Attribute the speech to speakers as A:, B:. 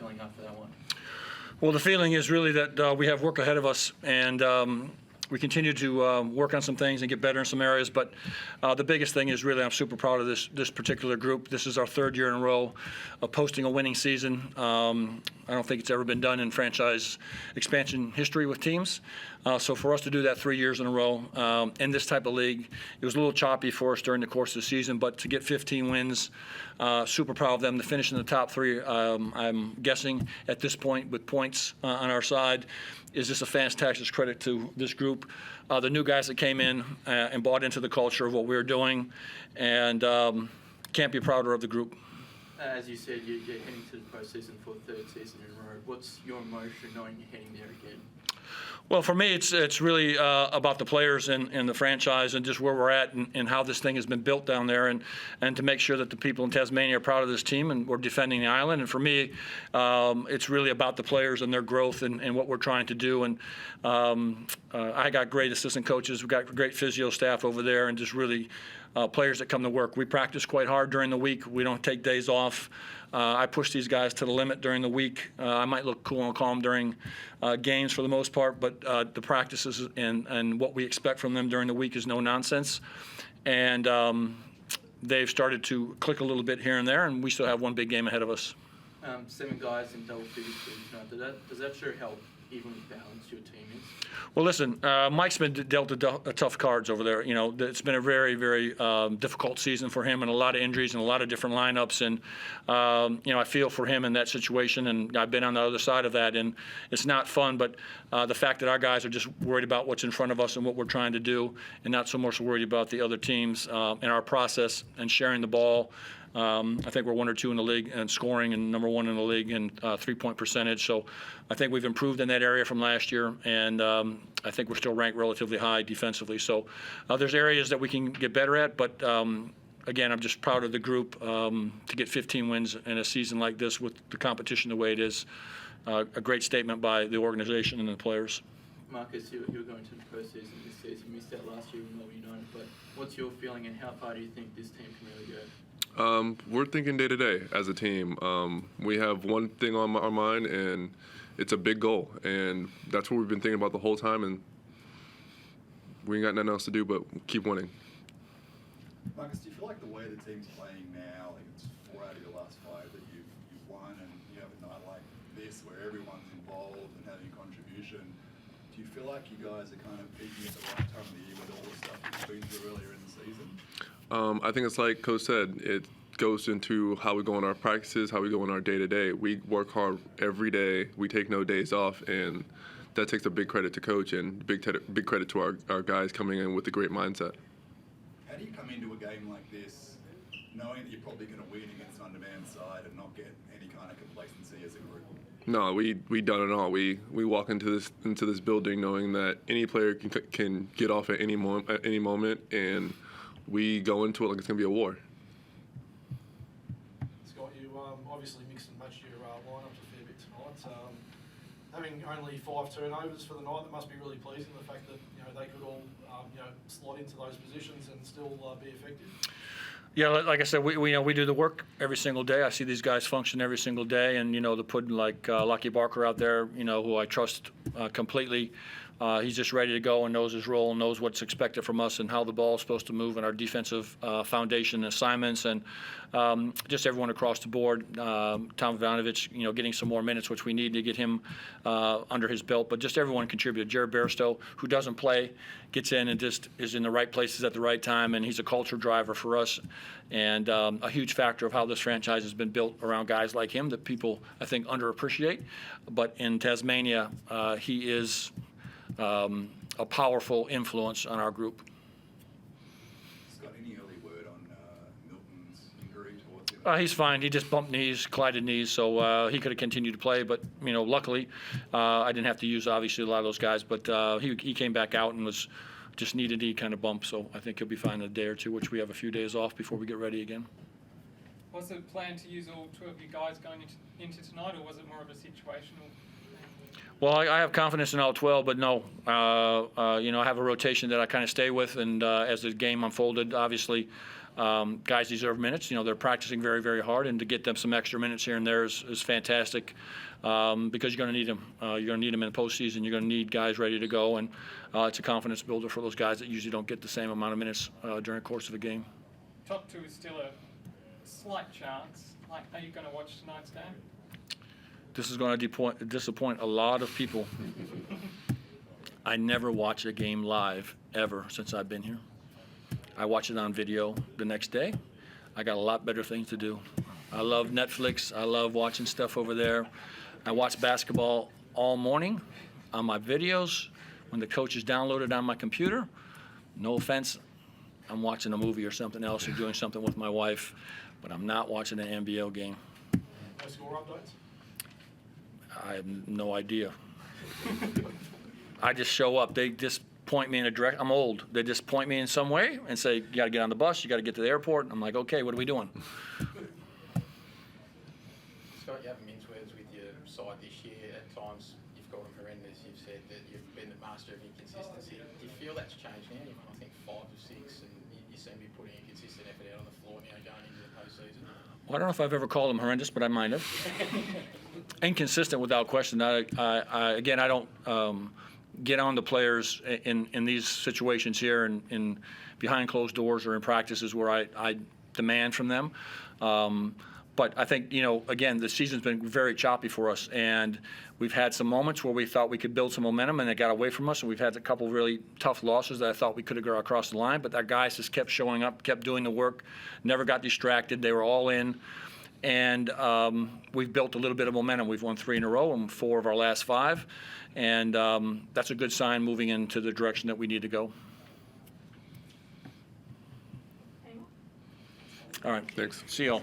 A: feeling after that one?
B: Well, the feeling is really that we have work ahead of us, and we continue to work on some things and get better in some areas. But the biggest thing is really I'm super proud of this particular group. This is our third year in a row of posting a winning season. I don't think it's ever been done in franchise expansion history with teams. So for us to do that 3 years in a row in this type of league, it was a little choppy for us during the course of the season, but to get 15 wins, super proud of them. To finish in the top three, I'm guessing at this point with points on our side, is just a fantastic credit to this group. The new guys that came in and bought into the culture of what we were doing, and can't be prouder of the group.
A: As you said, you're heading to the postseason for a third season in a row. What's your emotion knowing you're heading there again?
B: Well, for me, it's really about the players and the franchise and just where we're at and how this thing has been built down there, and to make sure that the people in Tasmania are proud of this team and we're defending the island. And for me, it's really about the players and their growth and what we're trying to do. And I got great assistant coaches. We've got great physio staff over there, and just really players that come to work. We practice quite hard during the week. We don't take days off. I push these guys to the limit during the week. I might look cool and calm during games for the most part, but the practices and what we expect from them during the week is no nonsense. And they've started to click a little bit here and there, and we still have one big game ahead of us.
A: 7 guys in double figures tonight. Does that sure help evenly balance your team is?
B: Well, listen, Mike's been dealt a tough cards over there. You know, it's been a very, very difficult season for him, and a lot of injuries and a lot of different lineups. And you know, I feel for him in that situation, and I've been on the other side of that, and it's not fun. But the fact that our guys are just worried about what's in front of us and what we're trying to do, and not so much worried about the other teams in our process and sharing the ball. I think we're 1 or 2 in the league in scoring and number 1 in the league in 3-point percentage. So I think we've improved in that area from last year, and I think we're still ranked relatively high defensively. So there's areas that we can get better at, but again, I'm just proud of the group to get 15 wins in a season like this with the competition the way it is. A great statement by the organization and the players.
A: Marcus, you're going to the postseason this season. You missed out last year with Melbourne United, but what's your feeling, and how far do you think this team can really go?
C: We're thinking day to day as a team. We have one thing on our mind, and it's a big goal, and that's what we've been thinking about the whole time, and we ain't got nothing else to do but keep winning.
D: Marcus, do you feel like the way the team's playing now, like it's 4 out of your last 5 that you've won, and you have a night like this where everyone's involved and having a contribution, do you feel like you guys are kind of peaking at the right time of the year with all the stuff you've been through earlier in the season?
C: I think it's like Coach said, it goes into how we go in our practices, how we go in our day-to-day. We work hard every day. We take no days off, and that takes a big credit to Coach and big credit to our guys coming in with a great mindset.
D: How do you come into a game like this knowing that you're probably going to win against an undermanned side and not get any kind of complacency as a group?
C: No, we done it all. We walk into this building knowing that any player can get off at any moment, and we go into it like it's going to be a war.
E: Scott, you obviously mixed and matched your lineups a fair bit tonight. Having only 5 turnovers for the night, that must be really pleasing. The fact that they could all slot into those positions and still be effective.
B: Yeah, like I said, we do the work every single day. I see these guys function every single day, and to put like Lucky Barker out there, who I trust completely. He's just ready to go and knows his role and knows what's expected from us and how the ball is supposed to move and our defensive foundation assignments, and just everyone across the board. Tom Ivanovic, getting some more minutes, which we need to get him under his belt. But just everyone contributed. Jared Bairstow, who doesn't play, gets in and just is in the right places at the right time, and he's a culture driver for us and a huge factor of how this franchise has been built around guys like him that people, I think, underappreciate. But in Tasmania, he is a powerful influence on our group.
D: Scott, any early word on Milton's injury towards him?
B: He's fine. He just bumped knees, collided knees, so he could have continued to play. But luckily, I didn't have to use obviously a lot of those guys. But he came back out and was just knee to knee kind of bump. So I think he'll be fine in a day or two, which we have a few days off before we get ready again.
F: Was it planned to use all 2 of you guys going into tonight, or was it more of a situational?
B: Well, I have confidence in all 12, but no. I have a rotation that I kind of stay with, and as the game unfolded, obviously, Guys deserve minutes. You know, they're practicing very, very hard, and to get them some extra minutes here and there is fantastic, because you're going to need them. You're going to need them in the postseason. You're going to need guys ready to go, and it's a confidence builder for those guys that usually don't get the same amount of minutes during the course of a game.
F: Top two is still a slight chance. Like, are you going to watch tonight's game?
B: This is going to disappoint a lot of people. I never watch a game live ever since I've been here. I watch it on video the next day. I got a lot better things to do. I love Netflix. I love watching stuff over there. I watch basketball all morning on my videos when the coach is downloaded on my computer. No offense, I'm watching a movie or something else or doing something with my wife, but I'm not watching an NBL game.
E: No score updates?
B: I have no idea. I just show up. They just point me in a direct. I'm old. They just point me in some way and say, "You got to get on the bus. You got to get to the airport." I'm like, "Okay, what are we doing?"
G: Scott, you haven't minced words with your side this year. At times, you've called them horrendous. You've said that you've been the master of inconsistency. Do you feel that's changed now? You've won, I think, 5 or 6, and you seem to be putting a consistent effort out on the floor now going into the postseason.
B: Well, I don't know if I've ever called them horrendous, but I might have. Inconsistent without question. Again, I don't get on the players in these situations here in behind closed doors or in practices where I demand from them. But I think, again, the season's been very choppy for us, and we've had some moments where we thought we could build some momentum, and it got away from us, and we've had a couple really tough losses that I thought we could have got across the line, but our guys just kept showing up, kept doing the work, never got distracted. They were all in, and we've built a little bit of momentum. We've won 3 in a row and 4 of our last 5, and that's a good sign moving into the direction that we need to go. All right.
C: Thanks.
B: See you all.